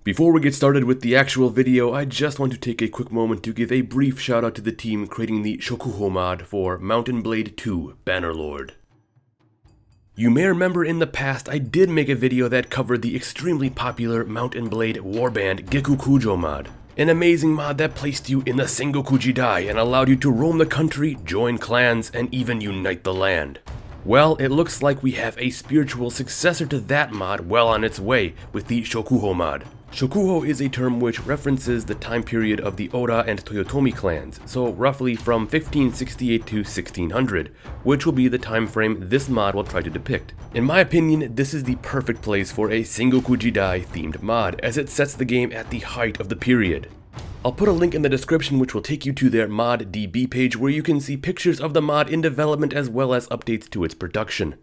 Before we get started with the actual video, I just want to take a quick moment to give a brief shout out to the team creating the Shokuho mod for Mount & Blade 2 Bannerlord. You may remember in the past I did make a video that covered the extremely popular Mount & Blade warband Gekukujo mod. An amazing mod that placed you in the Sengoku Jidai and allowed you to roam the country, join clans, and even unite the land. Well, it looks like we have a spiritual successor to that mod well on its way with the Shokuho mod. Shokuho is a term which references the time period of the Oda and Toyotomi clans, so roughly from 1568 to 1600, which will be the time frame this mod will try to depict. In my opinion, this is the perfect place for a Sengoku Jidai themed mod, as it sets the game at the height of the period. I'll put a link in the description which will take you to their mod DB page where you can see pictures of the mod in development as well as updates to its production.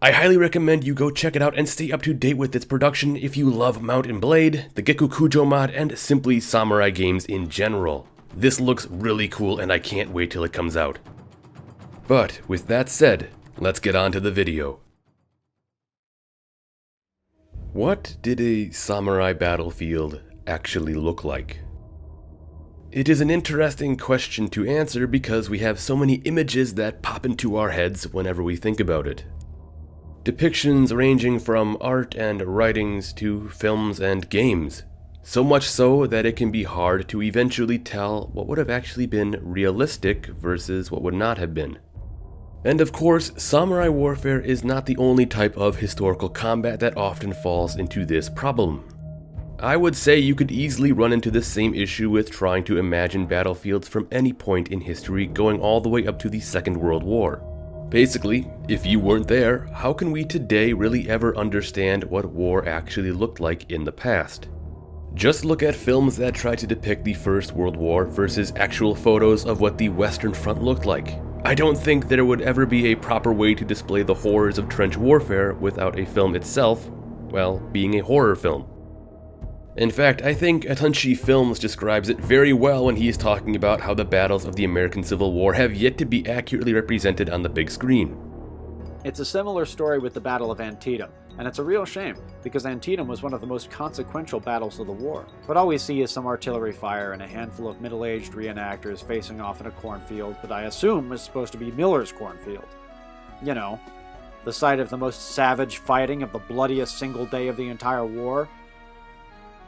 I highly recommend you go check it out and stay up to date with its production if you love Mount & Blade, the Gekukujo mod, and simply samurai games in general. This looks really cool and I can't wait till it comes out. But with that said, let's get on to the video. What did a samurai battlefield actually look like? It is an interesting question to answer because we have so many images that pop into our heads whenever we think about it. Depictions ranging from art and writings to films and games. So much so that it can be hard to eventually tell what would have actually been realistic versus what would not have been. And of course, samurai warfare is not the only type of historical combat that often falls into this problem. I would say you could easily run into the same issue with trying to imagine battlefields from any point in history going all the way up to the Second World War. Basically, if you weren't there, how can we today really ever understand what war actually looked like in the past? Just look at films that try to depict the First World War versus actual photos of what the Western Front looked like. I don't think there would ever be a proper way to display the horrors of trench warfare without a film itself, well, being a horror film. In fact, I think Atun-Shei Films describes it very well when he is talking about how the battles of the American Civil War have yet to be accurately represented on the big screen. It's a similar story with the Battle of Antietam, and it's a real shame, because Antietam was one of the most consequential battles of the war. But all we see is some artillery fire and a handful of middle-aged reenactors facing off in a cornfield that I assume is supposed to be Miller's cornfield. You know, the site of the most savage fighting of the bloodiest single day of the entire war.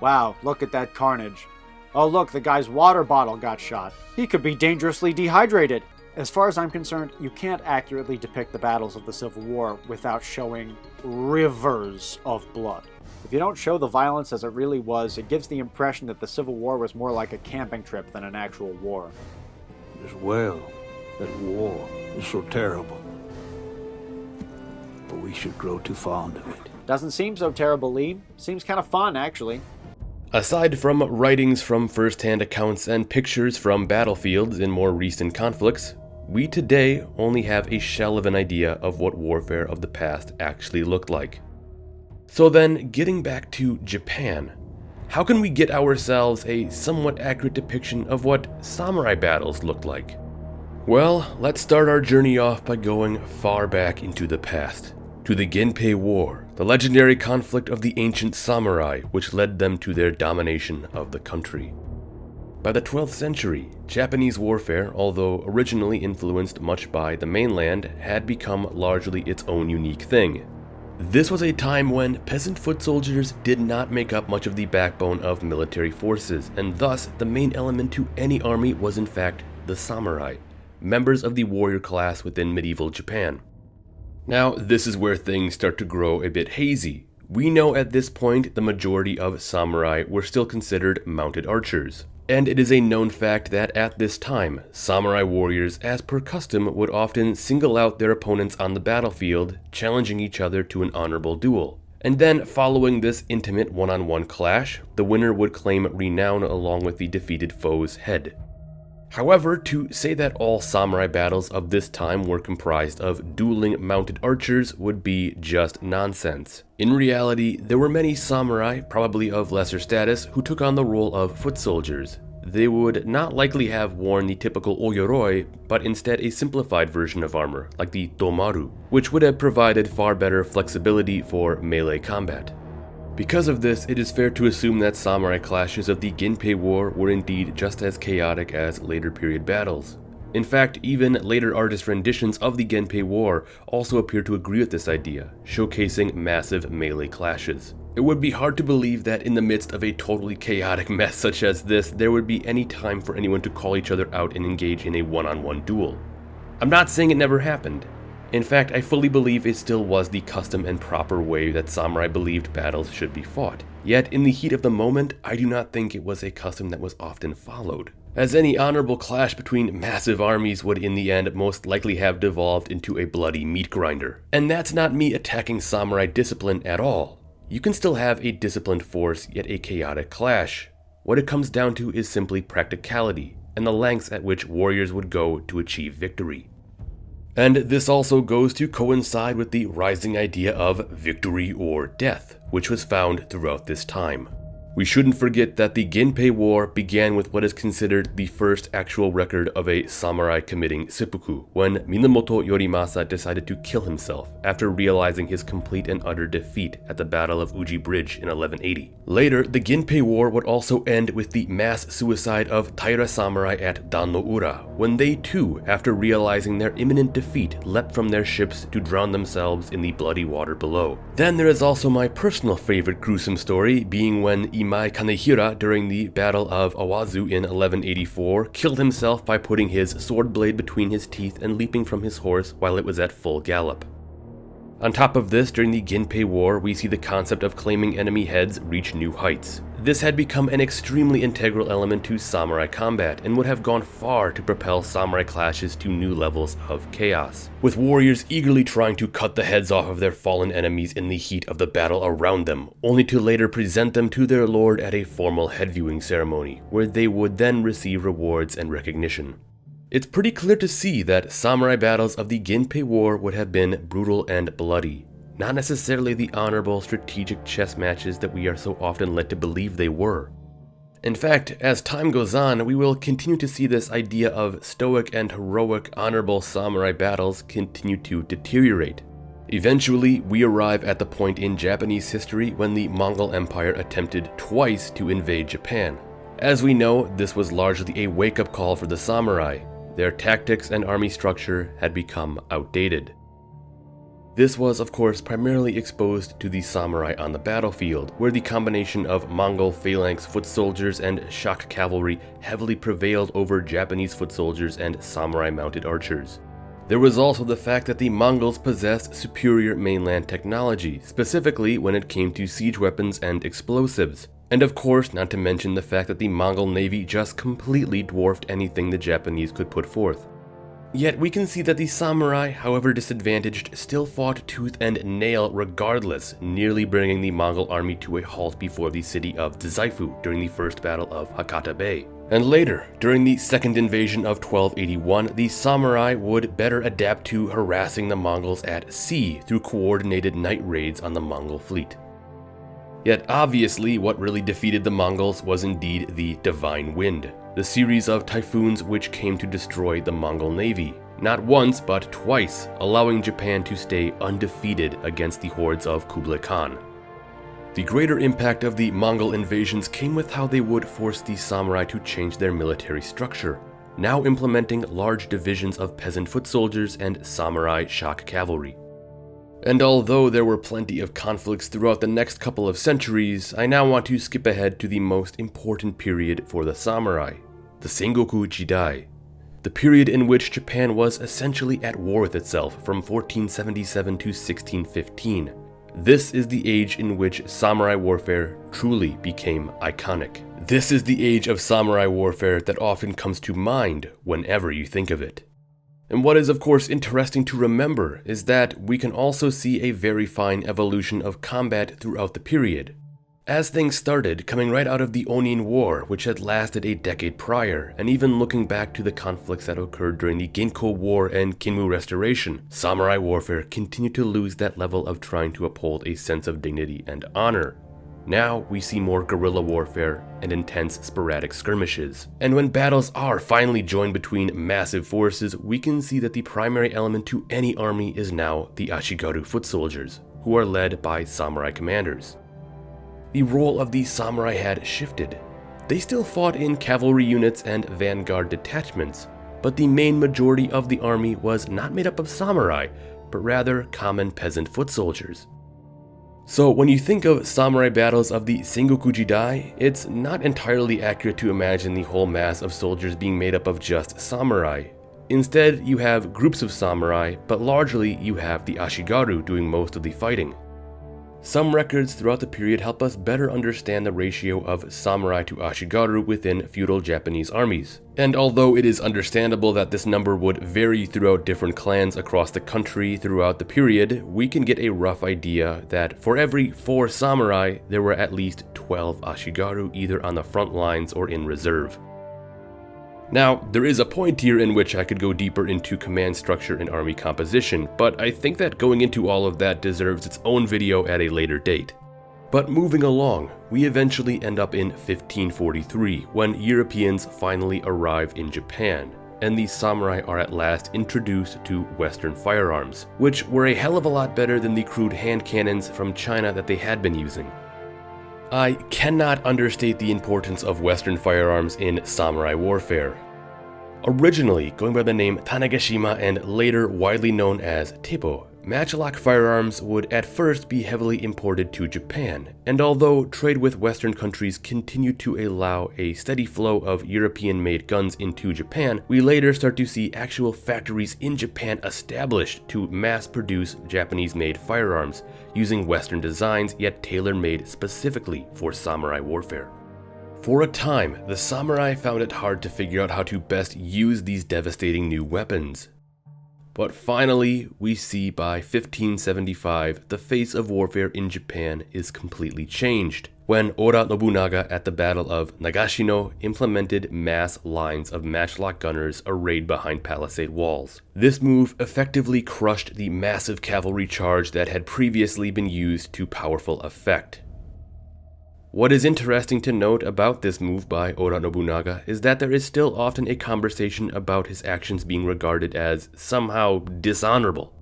Wow, look at that carnage. Oh look, the guy's water bottle got shot. He could be dangerously dehydrated. As far as I'm concerned, you can't accurately depict the battles of the Civil War without showing rivers of blood. If you don't show the violence as it really was, it gives the impression that the Civil War was more like a camping trip than an actual war. As well, that war is so terrible. But we should grow too fond of it. Doesn't seem so terrible, Lee. Seems kind of fun, actually. Aside from writings from first-hand accounts and pictures from battlefields in more recent conflicts, we today only have a shell of an idea of what warfare of the past actually looked like. So then, getting back to Japan, how can we get ourselves a somewhat accurate depiction of what samurai battles looked like? Well, let's start our journey off by going far back into the past, to the Genpei War, the legendary conflict of the ancient samurai which led them to their domination of the country. By the 12th century, Japanese warfare, although originally influenced much by the mainland, had become largely its own unique thing. This was a time when peasant foot soldiers did not make up much of the backbone of military forces, and thus the main element to any army was in fact the samurai, members of the warrior class within medieval Japan. Now, this is where things start to grow a bit hazy. We know at this point the majority of samurai were still considered mounted archers. And it is a known fact that at this time, samurai warriors, as per custom, would often single out their opponents on the battlefield, challenging each other to an honorable duel. And then, following this intimate one-on-one clash, the winner would claim renown along with the defeated foe's head. However, to say that all samurai battles of this time were comprised of dueling mounted archers would be just nonsense. In reality, there were many samurai, probably of lesser status, who took on the role of foot soldiers. They would not likely have worn the typical oyoroi, but instead a simplified version of armor, like the domaru, which would have provided far better flexibility for melee combat. Because of this, it is fair to assume that samurai clashes of the Genpei War were indeed just as chaotic as later period battles. In fact, even later artist renditions of the Genpei War also appear to agree with this idea, showcasing massive melee clashes. It would be hard to believe that in the midst of a totally chaotic mess such as this, there would be any time for anyone to call each other out and engage in a one-on-one duel. I'm not saying it never happened. In fact, I fully believe it still was the custom and proper way that samurai believed battles should be fought. Yet, in the heat of the moment, I do not think it was a custom that was often followed, as any honorable clash between massive armies would in the end most likely have devolved into a bloody meat grinder. And that's not me attacking samurai discipline at all. You can still have a disciplined force, yet a chaotic clash. What it comes down to is simply practicality, and the lengths at which warriors would go to achieve victory. And this also goes to coincide with the rising idea of victory or death, which was found throughout this time. We shouldn't forget that the Genpei War began with what is considered the first actual record of a samurai committing seppuku, when Minamoto Yorimasa decided to kill himself after realizing his complete and utter defeat at the Battle of Uji Bridge in 1180. Later, the Genpei War would also end with the mass suicide of Taira samurai at Dan-no-ura, when they too, after realizing their imminent defeat, leapt from their ships to drown themselves in the bloody water below. Then there is also my personal favorite gruesome story, being when Imai Kanehira, during the Battle of Awazu in 1184, killed himself by putting his sword blade between his teeth and leaping from his horse while it was at full gallop. On top of this, during the Genpei War, we see the concept of claiming enemy heads reach new heights. This had become an extremely integral element to samurai combat and would have gone far to propel samurai clashes to new levels of chaos, with warriors eagerly trying to cut the heads off of their fallen enemies in the heat of the battle around them, only to later present them to their lord at a formal head viewing ceremony, where they would then receive rewards and recognition. It's pretty clear to see that samurai battles of the Genpei War would have been brutal and bloody, not necessarily the honorable strategic chess matches that we are so often led to believe they were. In fact, as time goes on, we will continue to see this idea of stoic and heroic honorable samurai battles continue to deteriorate. Eventually, we arrive at the point in Japanese history when the Mongol Empire attempted twice to invade Japan. As we know, this was largely a wake-up call for the samurai. Their tactics and army structure had become outdated. This was, of course, primarily exposed to the samurai on the battlefield, where the combination of Mongol phalanx foot soldiers and shock cavalry heavily prevailed over Japanese foot soldiers and samurai-mounted archers. There was also the fact that the Mongols possessed superior mainland technology, specifically when it came to siege weapons and explosives. And of course, not to mention the fact that the Mongol navy just completely dwarfed anything the Japanese could put forth. Yet we can see that the samurai, however disadvantaged, still fought tooth and nail regardless, nearly bringing the Mongol army to a halt before the city of Dzaifu during the First Battle of Hakata Bay. And later, during the second invasion of 1281, the samurai would better adapt to harassing the Mongols at sea through coordinated night raids on the Mongol fleet. Yet obviously, what really defeated the Mongols was indeed the Divine Wind, the series of typhoons which came to destroy the Mongol navy, not once but twice, allowing Japan to stay undefeated against the hordes of Kublai Khan. The greater impact of the Mongol invasions came with how they would force the samurai to change their military structure, now implementing large divisions of peasant foot soldiers and samurai shock cavalry. And although there were plenty of conflicts throughout the next couple of centuries, I now want to skip ahead to the most important period for the samurai, the Sengoku Jidai, the period in which Japan was essentially at war with itself from 1477 to 1615. This is the age in which samurai warfare truly became iconic. This is the age of samurai warfare that often comes to mind whenever you think of it. And what is of course interesting to remember is that we can also see a very fine evolution of combat throughout the period. As things started, coming right out of the Onin War, which had lasted a decade prior, and even looking back to the conflicts that occurred during the Genko War and Kinmu Restoration, samurai warfare continued to lose that level of trying to uphold a sense of dignity and honor. Now we see more guerrilla warfare and intense sporadic skirmishes. And when battles are finally joined between massive forces, we can see that the primary element to any army is now the Ashigaru foot soldiers, who are led by samurai commanders. the role of the samurai had shifted. They still fought in cavalry units and vanguard detachments, but the main majority of the army was not made up of samurai, but rather common peasant foot soldiers. So when you think of samurai battles of the Sengoku Jidai, it's not entirely accurate to imagine the whole mass of soldiers being made up of just samurai. Instead, you have groups of samurai, but largely you have the Ashigaru doing most of the fighting. Some records throughout the period help us better understand the ratio of samurai to Ashigaru within feudal Japanese armies. And although it is understandable that this number would vary throughout different clans across the country throughout the period, we can get a rough idea that for every 4 samurai, there were at least 12 Ashigaru either on the front lines or in reserve. Now, there is a point here in which I could go deeper into command structure and army composition, but I think that going into all of that deserves its own video at a later date. But moving along, we eventually end up in 1543, when Europeans finally arrive in Japan, and the samurai are at last introduced to Western firearms, which were a hell of a lot better than the crude hand cannons from China that they had been using. I cannot understate the importance of Western firearms in samurai warfare. Originally going by the name Tanegashima and later widely known as Teppo, matchlock firearms would at first be heavily imported to Japan, and although trade with Western countries continued to allow a steady flow of European-made guns into Japan, we later start to see actual factories in Japan established to mass-produce Japanese-made firearms, using Western designs yet tailor-made specifically for samurai warfare. For a time, the samurai found it hard to figure out how to best use these devastating new weapons. But finally, we see by 1575, the face of warfare in Japan is completely changed, when Oda Nobunaga at the Battle of Nagashino implemented mass lines of matchlock gunners arrayed behind palisade walls. This move effectively crushed the massive cavalry charge that had previously been used to powerful effect. What is interesting to note about this move by Oda Nobunaga is that there is still often a conversation about his actions being regarded as somehow dishonorable.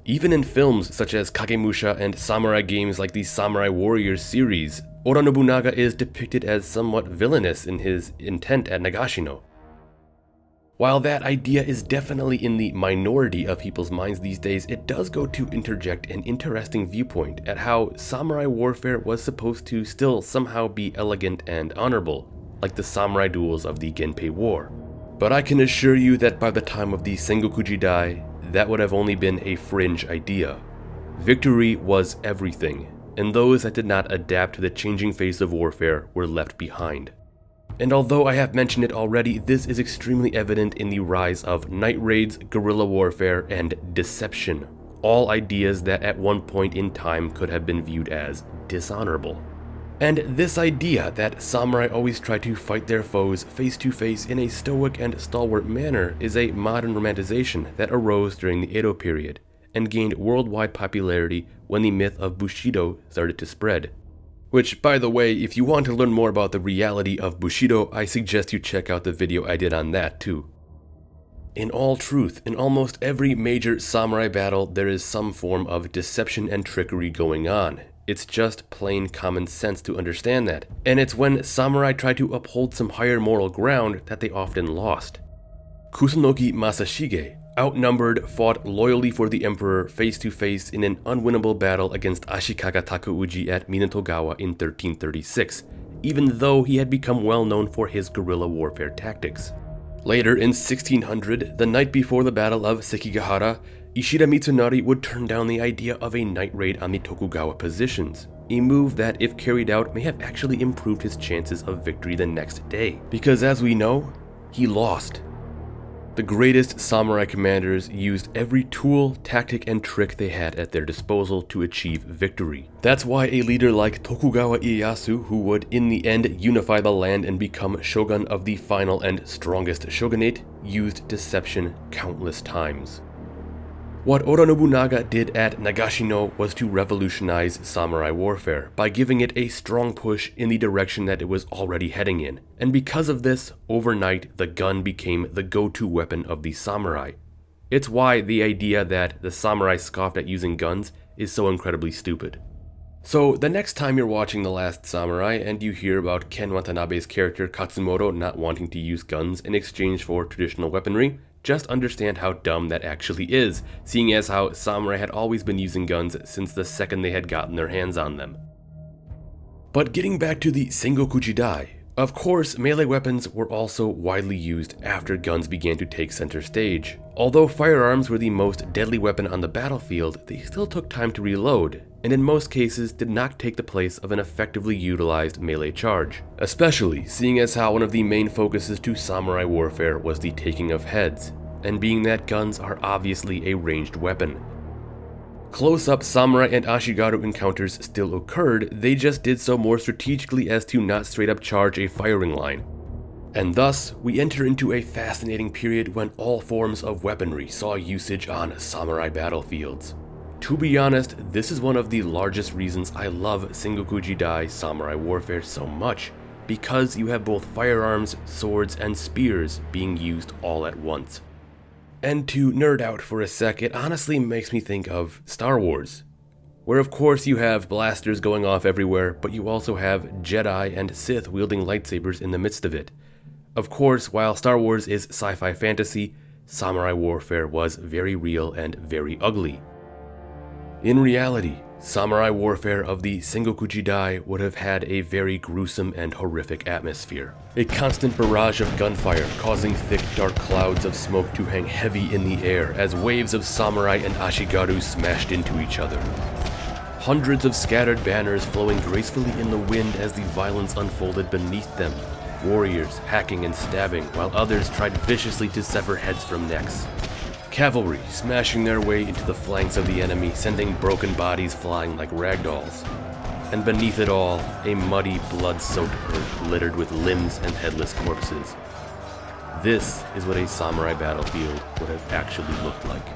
Even in films such as Kagemusha and samurai games like the Samurai Warriors series, Oda Nobunaga is depicted as somewhat villainous in his intent at Nagashino. While that idea is definitely in the minority of people's minds these days, it does go to interject an interesting viewpoint at how samurai warfare was supposed to still somehow be elegant and honorable, like the samurai duels of the Genpei War. But I can assure you that by the time of the Sengoku Jidai, that would have only been a fringe idea. Victory was everything, and those that did not adapt to the changing face of warfare were left behind. And although I have mentioned it already, this is extremely evident in the rise of night raids, guerrilla warfare, and deception, all ideas that at one point in time could have been viewed as dishonorable. And this idea that samurai always try to fight their foes face to face in a stoic and stalwart manner is a modern romanticization that arose during the Edo period, and gained worldwide popularity when the myth of Bushido started to spread. Which, by the way, if you want to learn more about the reality of Bushido, I suggest you check out the video I did on that too. In all truth, in almost every major samurai battle, there is some form of deception and trickery going on. It's just plain common sense to understand that, and it's when samurai try to uphold some higher moral ground that they often lost. Kusunoki Masashige, outnumbered, fought loyally for the emperor face to face in an unwinnable battle against Ashikaga Takauji at Minatogawa in 1336, even though he had become well known for his guerrilla warfare tactics. Later in 1600, the night before the Battle of Sekigahara, Ishida Mitsunari would turn down the idea of a night raid on the Tokugawa positions, a move that, if carried out, may have actually improved his chances of victory the next day, because as we know, he lost. The greatest samurai commanders used every tool, tactic, and trick they had at their disposal to achieve victory. That's why a leader like Tokugawa Ieyasu, who would in the end unify the land and become shogun of the final and strongest shogunate, used deception countless times. What Oda Nobunaga did at Nagashino was to revolutionize samurai warfare by giving it a strong push in the direction that it was already heading in, and because of this, overnight the gun became the go-to weapon of the samurai. It's why the idea that the samurai scoffed at using guns is so incredibly stupid. So the next time you're watching The Last Samurai and you hear about Ken Watanabe's character Katsumoto not wanting to use guns in exchange for traditional weaponry, just understand how dumb that actually is, seeing as how samurai had always been using guns since the second they had gotten their hands on them. But getting back to the Sengoku Jidai, of course, melee weapons were also widely used after guns began to take center stage. Although firearms were the most deadly weapon on the battlefield, they still took time to reload, and in most cases did not take the place of an effectively utilized melee charge. Especially seeing as how one of the main focuses to samurai warfare was the taking of heads, and being that guns are obviously a ranged weapon. Close-up samurai and ashigaru encounters still occurred, they just did so more strategically as to not straight up charge a firing line. And thus, we enter into a fascinating period when all forms of weaponry saw usage on samurai battlefields. To be honest, this is one of the largest reasons I love Sengoku Jidai Samurai Warfare so much, because you have both firearms, swords, and spears being used all at once. And to nerd out for a sec, it honestly makes me think of Star Wars, where of course you have blasters going off everywhere, but you also have Jedi and Sith wielding lightsabers in the midst of it. Of course, while Star Wars is sci-fi fantasy, samurai warfare was very real and very ugly. In reality, samurai warfare of the Sengoku Jidai would have had a very gruesome and horrific atmosphere. A constant barrage of gunfire causing thick dark clouds of smoke to hang heavy in the air as waves of samurai and ashigaru smashed into each other. Hundreds of scattered banners flowing gracefully in the wind as the violence unfolded beneath them. Warriors hacking and stabbing while others tried viciously to sever heads from necks. Cavalry smashing their way into the flanks of the enemy, sending broken bodies flying like ragdolls. And beneath it all, a muddy, blood-soaked earth littered with limbs and headless corpses. This is what a samurai battlefield would have actually looked like.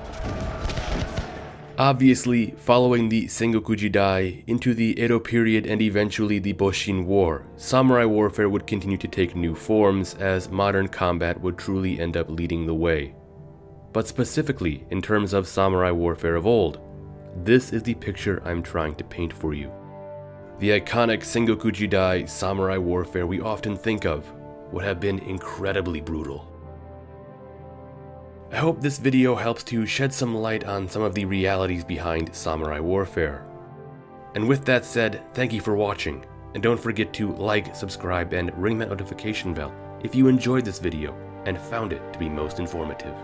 Obviously, following the Sengoku Jidai into the Edo period and eventually the Boshin War, samurai warfare would continue to take new forms as modern combat would truly end up leading the way. But specifically, in terms of samurai warfare of old, this is the picture I'm trying to paint for you. The iconic Sengoku Jidai samurai warfare we often think of would have been incredibly brutal. I hope this video helps to shed some light on some of the realities behind samurai warfare. And with that said, thank you for watching, and don't forget to like, subscribe, and ring that notification bell if you enjoyed this video and found it to be most informative.